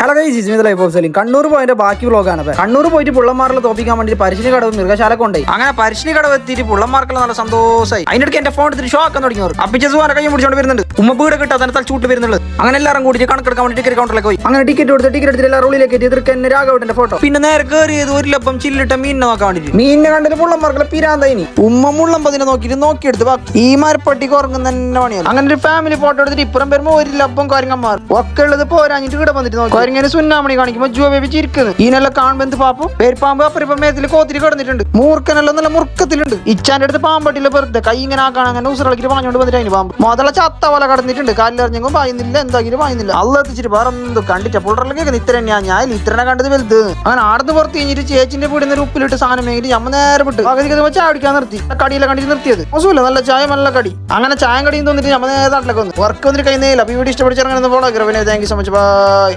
Hello guys, Jismith life of selling. Kannur പോയതിന്റെ ബാക്കി വ്ലോഗാണ്. കണ്ണൂർ പോയിട്ട് പുള്ളന്മാരിൽ തോപ്പിക്കാൻ വേണ്ടി പരിശീലന കടവ് മൃഗശാല കൊണ്ടായി. അങ്ങനെ പരിശീലന കടവ് എത്തിയിട്ട് പുള്ളന്മാർക്കുള്ള നല്ല സന്തോഷമായി. അതിനിടയ്ക്ക് എന്റെ ഫോൺ എടുത്തിട്ട് ഷോ ആക്കാൻ തുടങ്ങി. അപ്പിച്ചസുവാനെ കൈ പിടിച്ചോണ്ട് വരുന്നുണ്ട്. ഉമ്മ വീട് കിട്ടാൻ തന്നെ തലച്ചൂട്ട് വരുന്നുള്ളത്. അങ്ങനെ എല്ലാവരും കൂടി കണക്കെടുക്കാൻ വേണ്ടി ടിക്കറ്റ് കൗണ്ടറിലേക്ക് പോയി. അങ്ങനെ ടിക്കറ്റ് കൊടുത്ത് ടിക്കറ്റ് എടുത്തിട്ട് എല്ലാ റൂളിലേക്ക് എത്തി എന്നെ രാഘവന്റെ ഫോട്ടോ. പിന്നെ നേരെ കയറിയത് ഒരു ലപ്പം ചില്ലിട്ട മീനിനെ നോക്കാൻ വേണ്ടിട്ട്. മീനിനെ കണ്ടിട്ട് പുള്ളന്മാർക്കുള്ള പിരാന്തായിനി. ഉമ്മ മുള്ളമ്പതിനെ നോക്കിയെടുത്ത് ഈ മരപ്പട്ടി കുറങ്ങുന്ന തന്നെ പണിയാണ്. അങ്ങനെ ഒരു ഫാമിലി ഫോട്ടോ എടുത്തിട്ട് ഇപ്പുറം വരുമ്പോ ഒരു ലപ്പം കാര്യങ്ങന്മാർ ഒക്കെ ഉള്ളത് പോരാഞ്ഞിട്ട് ഇവിടെ വന്നിട്ട് നോക്കി. ഇങ്ങനെ സുന്നാമണി കാണിക്കുമ്പോ ജോ ബേബി ചിരിക്കുന്നത്. ഈനെല്ലാം കാണുമ്പോ എന്ത് പാപ്പും പേർപ്പാമ്പ് അപ്പറിപ്പം മേത്തിൽ കോത്തിരി കിടന്നിട്ടുണ്ട്. മൂർക്കനെല്ലാം നല്ല മുറുക്കത്തിലുണ്ട്. ഇച്ചാന്റെ അടുത്ത് പാമ്പട്ടില്ല വെറുതെ കൈ ഇങ്ങനെ ആക്കാൻ അങ്ങനെ ഉസറളിക്ക് പാഞ്ഞോണ്ട് വന്നിട്ട് അതിന് പാമ്പ് മുതല ചത്ത പോലെ കടന്നിട്ടുണ്ട്. കാലിലെറിഞ്ഞെങ്കിലും പായുന്നില്ല, എന്തായാലും പായുന്നില്ല. അള്ള എത്തിച്ചിട്ട് വേറെ എന്ത് കണ്ടിട്ട് പുള്ളറെല്ലാം കേൾക്കുന്നത് ഇത്ര ഞാൻ ഇത്രനെ കണ്ടത് വലുത്. അങ്ങനെ ആടുന്ന് പുറത്ത് കഴിഞ്ഞിട്ട് ചേച്ചിന്റെ വീടിന് ഒരു ഉപ്പിലിട്ട് സാധനം മേങ്ങിട്ട് ഞമ്മ നേരെ വിട്ട് പകുതി ചായ കുടിക്കാൻ നിർത്തി. കടിയിലെ കണ്ടിട്ട് നിർത്തിയത് മോശമില്ല, നല്ല ചായ നല്ല കടി. അങ്ങനെ ചായം കടിയും തോന്നിട്ട് ഞമ്മ നേരെ നാട്ടിലേക്ക് വന്നു. വർക്ക് വന്നിട്ട് കഴിയുന്നില്ല. അപ്പൊ വീഡിയോ ഇഷ്ടപ്പെടിച്ചിറങ്ങുന്ന follow. Thank you so much. By.